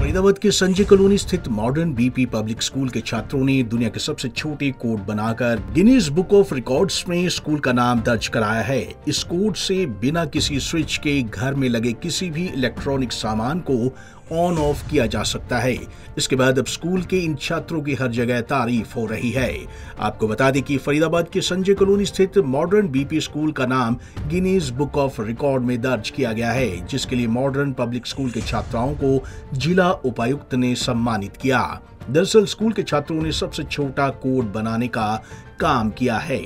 फरीदाबाद के संजय कॉलोनी स्थित modern BP public school के छात्रों ने दुनिया के सबसे छोटे कोड बनाकर गिनीज बुक ऑफ रिकॉर्ड्स में स्कूल का नाम दर्ज कराया है। इस कोड से बिना किसी स्विच के घर में लगे किसी भी इलेक्ट्रॉनिक सामान को ऑन ऑफ किया जा सकता है। इसके बाद अब स्कूल के इन छात्रों की हर जगह तारीफ हो रही है। आपको बता दें कि फरीदाबाद के संजय कॉलोनी स्थित मॉडर्न बीपी स्कूल का नाम गिनीज बुक ऑफ रिकॉर्ड में दर्ज किया गया है, जिसके लिए मॉडर्न पब्लिक स्कूल के छात्राओं को जिला उपायुक्त ने सम्मानित किया। दरअसल स्कूल के छात्रों ने सबसे छोटा कोड बनाने का काम किया है,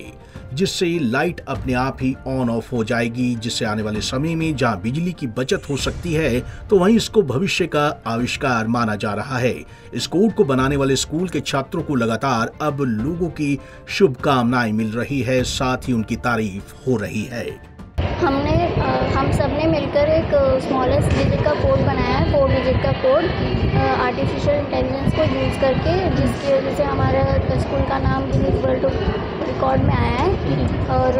जिससे लाइट अपने आप ही ऑन ऑफ हो जाएगी, जिससे आने वाले समय में जहां बिजली की बचत हो सकती है तो वहीं इसको भविष्य का आविष्कार माना जा रहा है। इस कोड को बनाने वाले स्कूल के छात्रों को लगातार अब लोगों की शुभकामनाएं मिल रही है, साथ ही उनकी तारीफ हो रही है। हम सब ने मिलकर एक स्मॉलेस्ट डिजिट का कोड बनाया है, 4 डिजिट का कोड आर्टिफिशियल इंटेलिजेंस को यूज़ करके, जिसकी वजह से हमारा स्कूल का नाम गिनीज वर्ल्ड रिकॉर्ड में आया है। और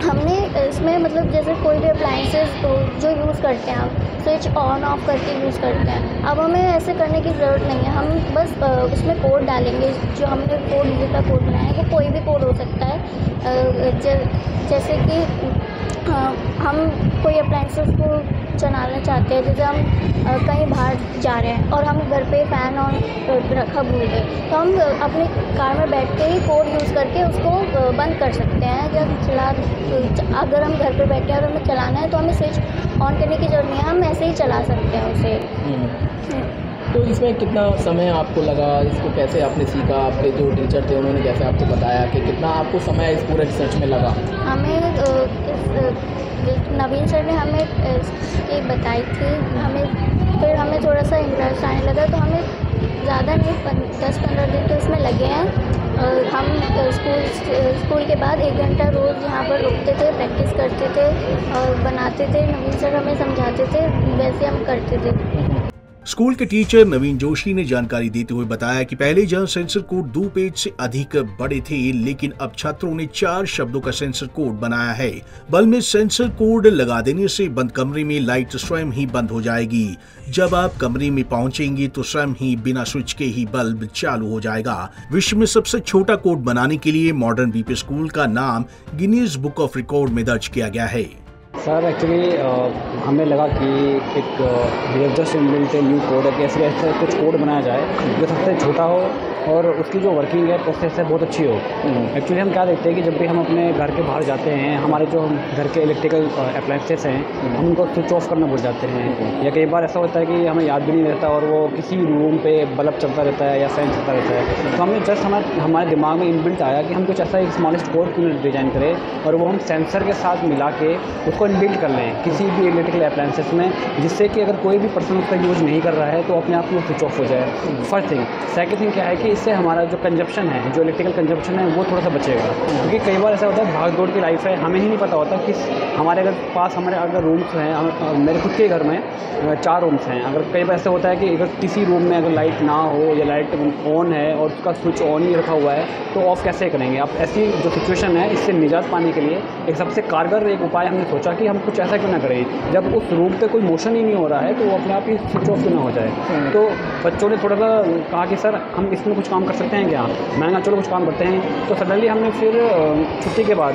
हमने इसमें मतलब जैसे कोई भी अप्लाइंसेस जो यूज़ करते हैं हम स्विच ऑन ऑफ करके यूज़ करते हैं, अब हमें ऐसे करने की ज़रूरत नहीं है। हम बस उसमें कोड डालेंगे, जो हमने 4 डिजिट का कोड बनाया है वो कोई भी कोड हो सकता है। जैसे कि हम कोई अप्लाइंसेस को चलाना चाहते हैं, जैसे हम कहीं बाहर जा रहे हैं और हम घर पे फ़ैन ऑन रखा भूल गए, तो हम अपनी कार में बैठ के ही कोड यूज़ करके उसको बंद कर सकते हैं। या अगर हम घर पे बैठे हैं और हमें चलाना है तो हमें स्विच ऑन करने की ज़रूरत नहीं है, हम ऐसे ही चला सकते हैं उसे। तो इसमें कितना समय आपको लगा, इसको कैसे आपने सीखा, आपके जो टीचर थे उन्होंने कैसे आपको बताया कि कितना आपको समय इस पूरे रिसर्च में लगा? हमें नवीन सर ने हमें ये बताई थी, फिर हमें थोड़ा सा इंटरेस्ट आने लगा, तो हमें ज़्यादा नहीं 10-15 दिन तो इसमें लगे हैं। हम स्कूल के बाद 1 घंटा रोज़ यहाँ पर रुकते थे, प्रैक्टिस करते थे और बनाते थे। नवीन सर हमें समझाते थे, वैसे हम करते थे। स्कूल के टीचर नवीन जोशी ने जानकारी देते हुए बताया कि पहले जहां सेंसर कोड 2 पेज से अधिक बड़े थे, लेकिन अब छात्रों ने 4 शब्दों का सेंसर कोड बनाया है। बल्ब में सेंसर कोड लगा देने से बंद कमरे में लाइट स्वयं ही बंद हो जाएगी। जब आप कमरे में पहुंचेंगे तो स्वयं ही बिना स्विच के ही बल्ब चालू हो जाएगा। विश्व में सबसे छोटा कोड बनाने के लिए मॉडर्न बीपी स्कूल का नाम गिनीज बुक ऑफ रिकॉर्ड में दर्ज किया गया है। सर एक्चुअली हमें लगा कि एक जस्ट इनबिल्ट न्यू कोड है कि ऐसे कुछ कोड बनाया जाए जो सबसे छोटा हो और उसकी जो वर्किंग है प्रोसेस है बहुत अच्छी हो। एक्चुअली हम क्या देखते हैं कि जब भी हम अपने घर के बाहर जाते हैं, हमारे जो घर के इलेक्ट्रिकल अप्लायंसेस हैं हम उनको स्विच ऑफ करना भूल जाते हैं, या कई बार ऐसा होता है कि हमें याद भी नहीं रहता और वो किसी रूम पे बल्ब चलता रहता है या फैन चलता रहता है। तो हमने जस्ट हमारे दिमाग में इनबिल्ट आया कि हम कुछ ऐसा एक स्मॉलेस्ट कोड क्यों डिज़ाइन करें और वो हम सेंसर के साथ मिला के उसको इनबिल्ट कर लें किसी भी इलेक्ट्रिकल अप्लायंसेस में, जिससे कि अगर कोई भी पर्सन उसका यूज़ नहीं कर रहा है तो अपने आप वो स्विच ऑफ हो जाए। First thing. सेकंड थिंग क्या है कि इससे हमारा जो कंजप्शन है, जो इलेक्ट्रिकल कंजप्शन है वो थोड़ा सा बचेगा, क्योंकि कई बार ऐसा होता है भाग दौड़ की लाइफ है, हमें ही नहीं पता होता कि हमारे अगर रूम्स हैं, मेरे खुद के घर में 4 रूम्स हैं, अगर कई बार ऐसा होता है कि अगर किसी रूम में अगर लाइट ना हो या लाइट ऑन है और उसका स्विच ऑन ही रखा हुआ है तो ऑफ़ कैसे करेंगे? अब ऐसी जो सिचुएशन है इससे निजात पाने के लिए एक सबसे कारगर एक उपाय हमने सोचा कि हम कुछ ऐसा क्यों ना करें, जब उस रूम पे कोई मोशन ही नहीं हो रहा है तो वो अपने आप ही स्विच ऑफ क्यों ना हो जाए। तो बच्चों ने थोड़ा सा कहा कि सर हम इसमें कुछ काम कर सकते हैं क्या? मैंने कहा चलो कुछ काम करते हैं। तो सडनली हमने फिर छुट्टी के बाद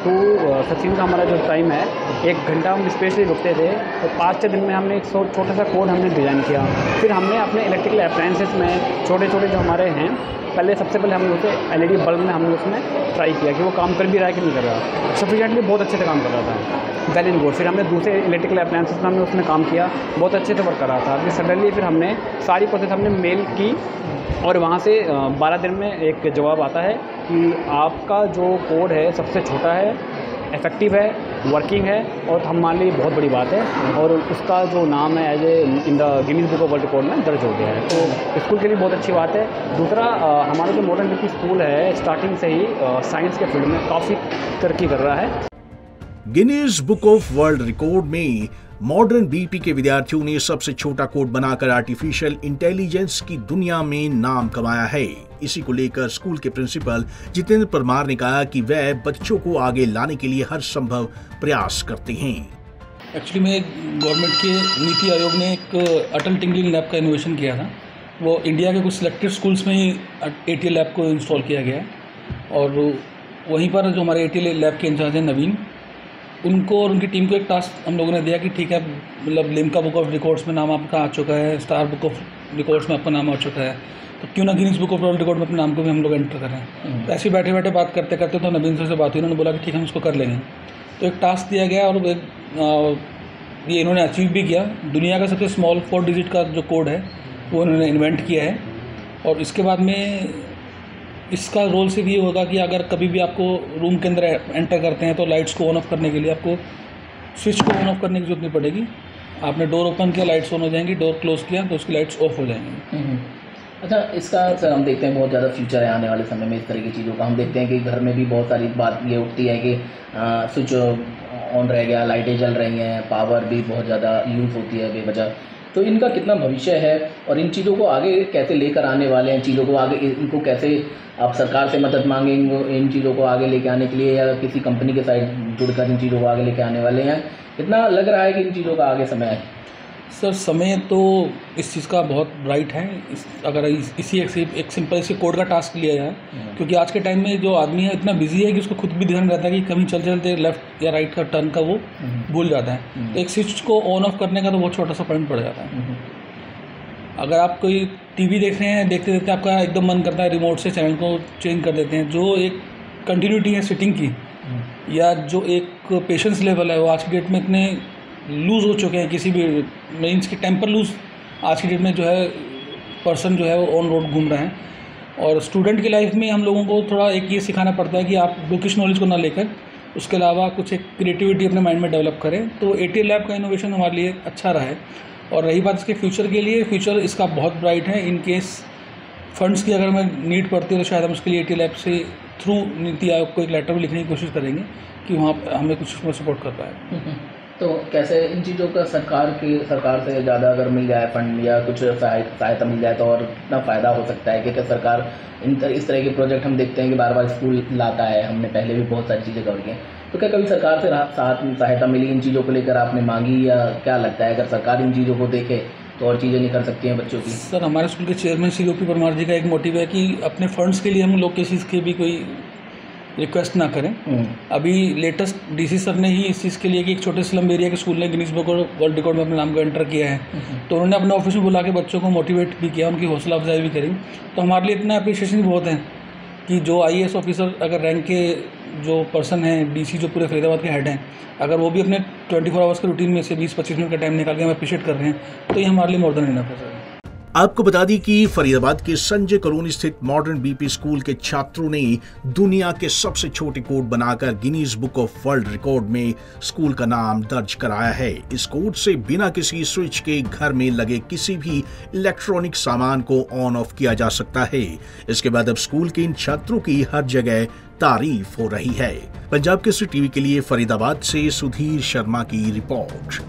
2:15 का हमारा जो टाइम है, 1 घंटा हम स्पेशली रुकते थे, तो 5-6 दिन में हमने एक छोटा सा कोड हमने डिज़ाइन किया। फिर हमने अपने इलेक्ट्रिकल अप्लायंसेस में छोटे छोटे जो हमारे हैं, सबसे पहले हमने उसे LED बल्ब में हमने उसमें ट्राई किया कि वो काम कर भी रहा है कि नहीं कर रहा। सफिशिएंटली बहुत अच्छे से काम कर रहा था, वेल एंड गुड। फिर हमने दूसरे इलेक्ट्रिकल अप्लायंसेस में हमने उसमें काम किया, बहुत अच्छे से वर्क कर रहा था। फिर सडनली फिर हमने सारी प्रोसेस हमने मेल की और वहाँ से 12 दिन में एक जवाब आता है कि आपका जो कोड है सबसे छोटा है, इफेक्टिव है, वर्किंग है और हमारे लिए बहुत बड़ी बात है और उसका जो नाम है as a in the Guinness Book of World Record में दर्ज हो गया है। तो स्कूल के लिए बहुत अच्छी बात है। दूसरा, हमारा जो मॉडर्न बीपी स्कूल है स्टार्टिंग से ही साइंस के फील्ड में काफ़ी तरक्की कर रहा है। Guinness Book of World Record में मॉडर्न बीपी के विद्यार्थियों ने सबसे छोटा कोड बनाकर आर्टिफिशियल इंटेलिजेंस की दुनिया में नाम कमाया है। इसी को लेकर स्कूल के प्रिंसिपल जितेंद्र परमार ने कहा कि वह बच्चों को आगे लाने के लिए हर संभव प्रयास करते हैं। एक्चुअली में गवर्नमेंट के नीति आयोग ने एक अटल टिंकरिंग लैब का इनोवेशन किया था। वो इंडिया के कुछ सिलेक्टेड स्कूल्स में ही ATL लैब को इंस्टॉल किया गया है, और वहीं पर जो हमारे ATL लैब के इंचार्ज हैं नवीन, उनको और उनकी टीम को एक टास्क हम लोगों ने दिया कि ठीक है, मतलब लिम्का बुक ऑफ रिकॉर्ड्स में नाम आपका आ चुका है, स्टार बुक ऑफ रिकॉर्ड्स में आपका नाम आ चुका है, तो क्यों ना Guinness Book of World Record में अपने नाम को भी हम लोग एंटर करें। तो ऐसे बैठे बैठे बात करते करते तो नवीन सर से बात हुई, उन्होंने बोला कि ठीक है हम इसको कर लेंगे। तो एक टास्क दिया गया और ये इन्होंने अचीव भी किया। दुनिया का सबसे स्मॉल 4 डिजिट का जो कोड है वो इन्होंने इन्वेंट किया है, और इसके बाद में इसका रोल सिर्फ ये होगा कि अगर कभी भी आपको रूम के अंदर एंटर करते हैं तो लाइट्स को ऑन ऑफ करने के लिए आपको स्विच को ऑन ऑफ करने की जरूरत नहीं पड़ेगी। आपने डोर ओपन किया, लाइट्स ऑन हो जाएंगी, डोर क्लोज किया तो उसकी लाइट्स ऑफ हो जाएंगी। अच्छा, इसका सर हम देखते हैं बहुत ज़्यादा फ्यूचर है आने वाले समय में इस तरह की चीज़ों का। हम देखते हैं कि घर में भी बहुत सारी बात ये उठती है कि स्विच ऑन रह गया, लाइटें जल रही हैं, पावर भी बहुत ज़्यादा यूज़ होती है बेवजह। तो इनका कितना भविष्य है और इन चीज़ों को आगे कैसे लेकर आने वाले हैं, चीज़ों को आगे इनको कैसे आप सरकार से मदद मांगेंगे इन चीज़ों को आगे लेके आने के लिए, या किसी कंपनी के साइड जुड़कर इन चीज़ों को आगे लेके आने वाले हैं? कितना लग रहा है कि इन चीज़ों का आगे समय है? सर समय तो इस चीज़ का बहुत ब्राइट है। अगर इसी एक सिंपल से कोड का टास्क लिया जाए, क्योंकि आज के टाइम में जो आदमी है इतना बिजी है कि उसको खुद भी ध्यान रहता है कि कभी चलते चलते लेफ्ट या राइट का टर्न का वो भूल जाता है। तो एक स्विच को ऑन ऑफ करने का तो बहुत छोटा सा पॉइंट पड़ जाता है। अगर आप कोई टीवी देख रहे हैं, देखते देखते आपका एकदम मन करता है रिमोट से चैनल को चेंज कर देते हैं, जो एक कंटिन्यूटी है सिटिंग की, या जो एक पेशेंस लेवल है वो आज की डेट में इतने लूज़ हो चुके हैं। किसी भी मीन्स की टेम्पर लूज़ आज की डेट में जो है पर्सन जो है वो ऑन रोड घूम रहे हैं। और स्टूडेंट की लाइफ में हम लोगों को थोड़ा एक ये सिखाना पड़ता है कि आप बुकिश नॉलेज को ना लेकर उसके अलावा कुछ एक क्रिएटिविटी अपने माइंड में डेवलप करें। तो ATL लैब का इनोवेशन हमारे लिए अच्छा रहा है। और रही बात इसके फ्यूचर के लिए, फ्यूचर इसका बहुत ब्राइट है। इन केस फंड्स की अगर हमें नीड पड़ती है तो शायद हम उसके लिए ATL लैब से थ्रू नीति आयोग को एक लेटर भी लिखने की कोशिश करेंगे कि वहाँ हमें कुछ उसमें सपोर्ट कर पाए। तो कैसे इन चीज़ों का सरकार से ज़्यादा अगर मिल जाए फंड या कुछ सहायता मिल जाए तो और कितना फ़ायदा हो सकता है? कि सरकार इस तरह के प्रोजेक्ट हम देखते हैं कि बार बार स्कूल लाता है, हमने पहले भी बहुत सारी चीज़ें कवर की हैं, तो क्या कभी सरकार से सहायता मिली इन चीज़ों को लेकर आपने मांगी, या क्या लगता है अगर सरकार इन चीज़ों को देखे तो और चीज़ें नहीं कर सकती हैं बच्चों की? सर हमारे स्कूल के चेयरमैन श्री OP परमार जी का एक मोटिव है कि अपने फंड्स के लिए हम लोग किसी की भी कोई रिक्वेस्ट ना करें। अभी लेटेस्ट DC सर ने ही इस चीज़ के लिए कि एक छोटे स्लम एरिया के स्कूल ने गिनीज बुक वर्ल्ड रिकॉर्ड में अपने नाम को एंटर किया है, तो उन्होंने अपने ऑफिस में बुला के बच्चों को मोटिवेट भी किया, उनकी हौसला अफजाई भी करी। तो हमारे लिए इतना अप्रिशिएशन बहुत है कि जो IAS ऑफिसर अगर रैंक के जो पर्सन हैं, DC जो पूरे फरीदाबाद के हेड हैं, अगर वो भी अपने 24 आवर्स के रूटीन में से 20-25 मिनट का टाइम निकाल के हम अप्रिशिएट कर रहे हैं, तो ये हमारे लिए मोर देन इनफ है सर। आपको बता दी कि फरीदाबाद के संजय कॉलोनी स्थित मॉडर्न BP स्कूल के छात्रों ने दुनिया के सबसे छोटे कोड बनाकर Guinness Book of World Record में स्कूल का नाम दर्ज कराया है। इस कोड से बिना किसी स्विच के घर में लगे किसी भी इलेक्ट्रॉनिक सामान को ऑन ऑफ किया जा सकता है। इसके बाद अब स्कूल के इन छात्रों की हर जगह तारीफ हो रही है। पंजाब केसरी टीवी के लिए फरीदाबाद से सुधीर शर्मा की रिपोर्ट।